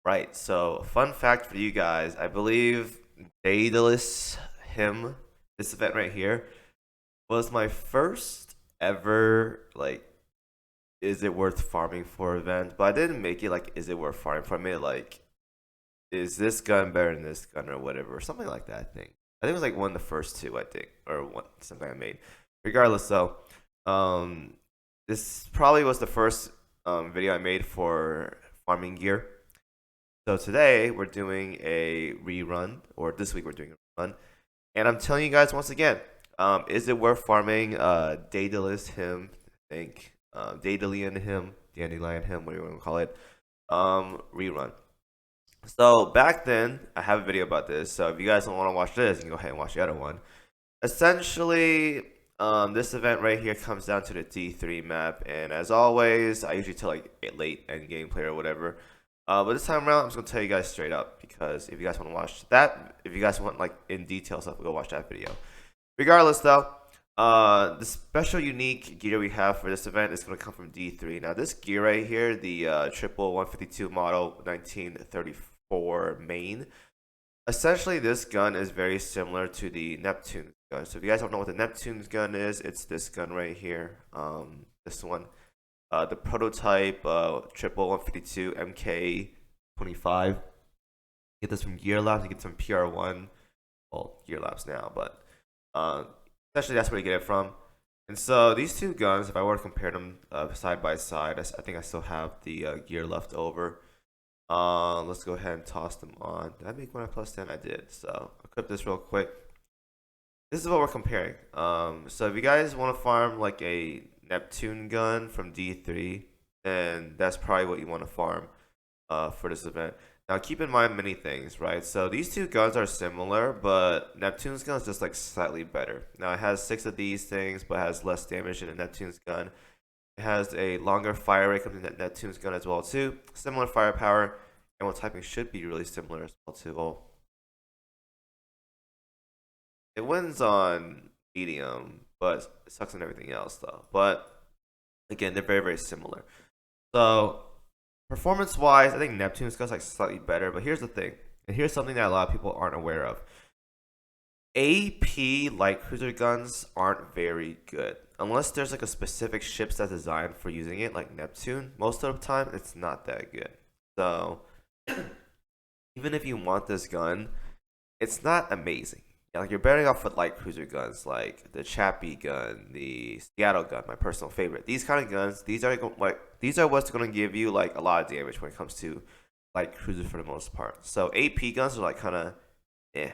Right, so fun fact for you guys, I believe Daedalus him, this event right here, was my first ever like is it worth farming for event, but I didn't make it like is it worth farming for. I made it like is this gun better than this gun or whatever, or something like that. I think it was like one of the first two, I think, or one something I made. Regardless, though, um, this probably was the first video I made for farming gear. So today we're doing a rerun, or this week we're doing a rerun, and I'm telling you guys once again, is it worth farming? Daedalus him, I think, Daedalian him, Dandelion him, whatever you want to call it, rerun. So back then, I have a video about this. So if you guys don't want to watch this, you can go ahead and watch the other one. Essentially, this event right here comes down to the D3 map, and as always, I usually tell like a late end gameplay or whatever. But this time around, I'm just gonna tell you guys straight up because if you guys want to watch that, if you guys want like in detail stuff, go watch that video. Regardless, though, the special unique gear we have for this event is gonna come from D3. Now, this gear right here, the triple 152 model 1934 main. Essentially, this gun is very similar to the Neptune's gun. So if you guys don't know what the Neptune's gun is, it's this gun right here. This one. The prototype triple 152 MK25. Get this from Gear Labs. You get some PR1. Well, Gear Labs now, but essentially that's where you get it from. And so these two guns, if I were to compare them side by side, I think I still have the gear left over. Let's go ahead and toss them on. Did I make one at +10? I did. So equip this real quick. This is what we're comparing. So if you guys want to farm like a Neptune gun from D3, then that's probably what you want to farm for this event. Now keep in mind many things, right? So these two guns are similar, but Neptune's gun is just like slightly better. Now it has 6 of these things, but has less damage than a Neptune's gun. It has a longer fire rate compared to Neptune's gun as well too. Similar firepower, and what typing should be really similar as well too. Well, it wins on medium, but it sucks on everything else though. But again, they're very, very similar. So performance-wise, I think Neptune's gun's like slightly better. But here's the thing, and here's something that a lot of people aren't aware of. AP light cruiser guns aren't very good unless there's like a specific ship that's designed for using it, like Neptune. Most of the time, it's not that good. So even if you want this gun, it's not amazing. Like you're better off with light cruiser guns like the Chappie gun, the Seattle gun, my personal favorite. These kind of guns, these are what's going to give you like a lot of damage when it comes to light cruisers for the most part. So AP guns are like kind of eh,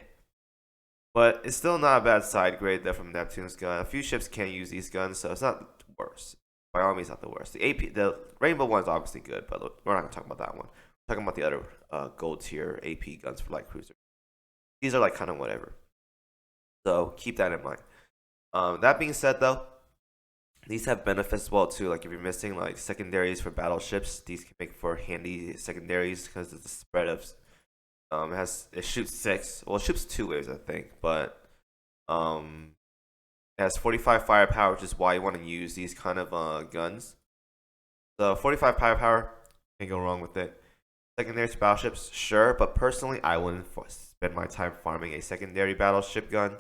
but it's still not a bad side grade there from Neptune's gun. A few ships can use these guns, so it's not the worst. By all means, not the worst. The Rainbow one's obviously good, but we're not gonna talk about that one. We're talking about the other gold tier AP guns for light cruiser. These are like kind of whatever. So keep that in mind. That being said, though, these have benefits as well too. Like if you're missing like secondaries for battleships, these can make for handy secondaries because it's a spread of. It shoots 6. Well, it shoots 2 waves, I think, but it has 45 firepower, which is why you want to use these kind of guns. So 45 firepower, can't go wrong with it. Secondary to battleships, sure, but personally, I wouldn't spend my time farming a secondary battleship gun.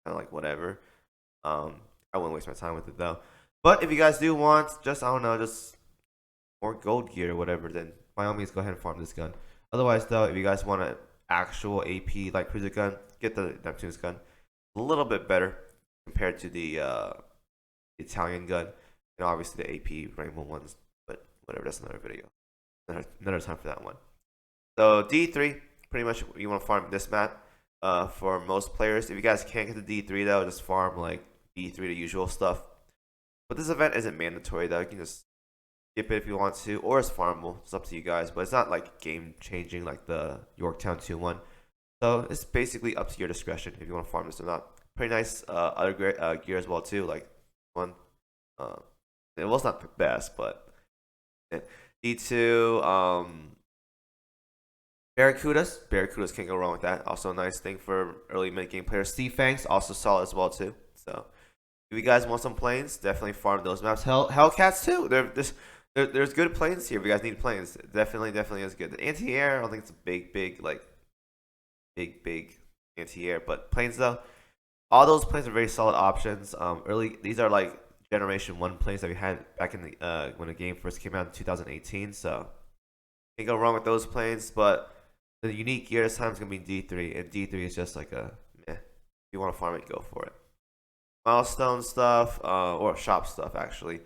Kind of like whatever. I wouldn't waste my time with it though. But if you guys do want, just I don't know, just more gold gear or whatever, then by all means go ahead and farm this gun. Otherwise, though, if you guys want an actual AP light cruiser gun, get the Neptune's gun. A little bit better compared to the Italian gun, and obviously the AP Rainbow ones. But whatever, that's another video. Another time for that one. So D3, pretty much you want to farm this map for most players. If you guys can't get the D3 though, just farm like D3, the usual stuff. But this event isn't mandatory though. You can just skip it if you want to, or it's farmable. It's up to you guys, but it's not like game changing like the Yorktown 2 one. So it's basically up to your discretion if you want to farm this or not. Pretty nice other gear as well too. Like one, it was not the best, but D2 Barracudas can't go wrong with that. Also a nice thing for early mid game players. Sea Fangs also solid as well too. So if you guys want some planes, definitely farm those maps. Hellcats too. There's good planes here. If you guys need planes, definitely is good. The anti-air, I don't think it's a big like big anti-air, but planes though, all those planes are very solid options. Early these are like generation one planes that we had back in the when the game first came out in 2018. So can't go wrong with those planes. But the unique gear this time is gonna be D3, and D3 is just like a meh. If you want to farm it, go for it. Milestone stuff, or shop stuff actually.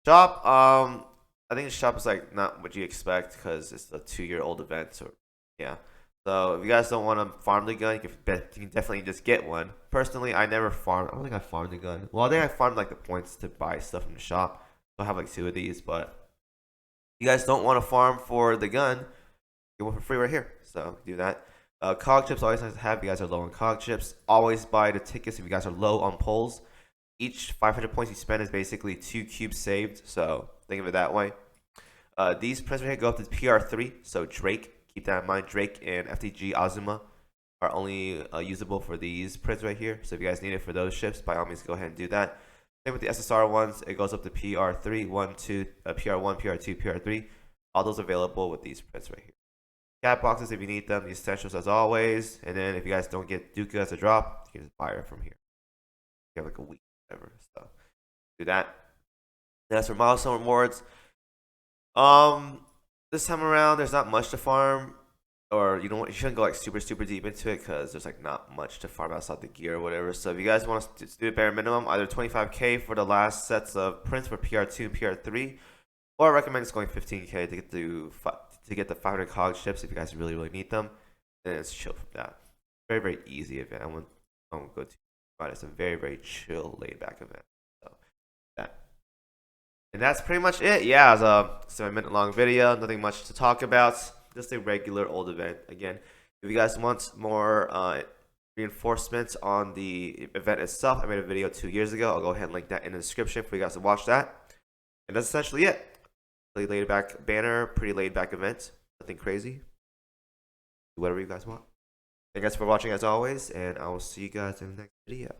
Shop, I think the shop is like not what you expect because it's a 2 year old event. Or yeah. So if you guys don't want to farm the gun, you can definitely just get one. Personally, I never farmed. I don't think I farmed the gun. Well, I think I farmed like the points to buy stuff from the shop. So I have like 2 of these, but if you guys don't want to farm for the gun, get one for free right here. So do that. Cog chips always nice to have. If you guys are low on cog chips, always buy the tickets if you guys are low on poles. Each 500 points you spend is basically 2 cubes saved. So think of it that way. These prints right here go up to PR3. So Drake, keep that in mind. Drake and FTG Azuma are only usable for these prints right here. So if you guys need it for those ships, by all means go ahead and do that. Same with the SSR ones. It goes up to PR3, 1, 2, PR1, PR2, PR3. All those available with these prints right here. Cat boxes if you need them. The essentials as always. And then if you guys don't get Duka as a drop, you can just buy it from here. You have like a week, whatever. So do that. That's for milestone rewards. This time around, there's not much to farm, or you shouldn't go like super deep into it because there's like not much to farm outside the gear or whatever. So if you guys want to do a bare minimum, either 25k for the last sets of prints for PR2 and PR3, or I recommend just going 15k to get the 500 cog ships if you guys really need them. And it's chill from that. Very easy event. I won't go too far. It's a very chill, laid back event. So that. And that's pretty much it. Yeah, it was a 7-minute long video. Nothing much to talk about. Just a regular old event. Again, if you guys want more reinforcements on the event itself, I made a video 2 years ago. I'll go ahead and link that in the description for you guys to watch that. And that's essentially it. Pretty laid back banner, pretty laid back event. Nothing crazy. Do whatever you guys want. Thank you guys for watching as always, and I will see you guys in the next video.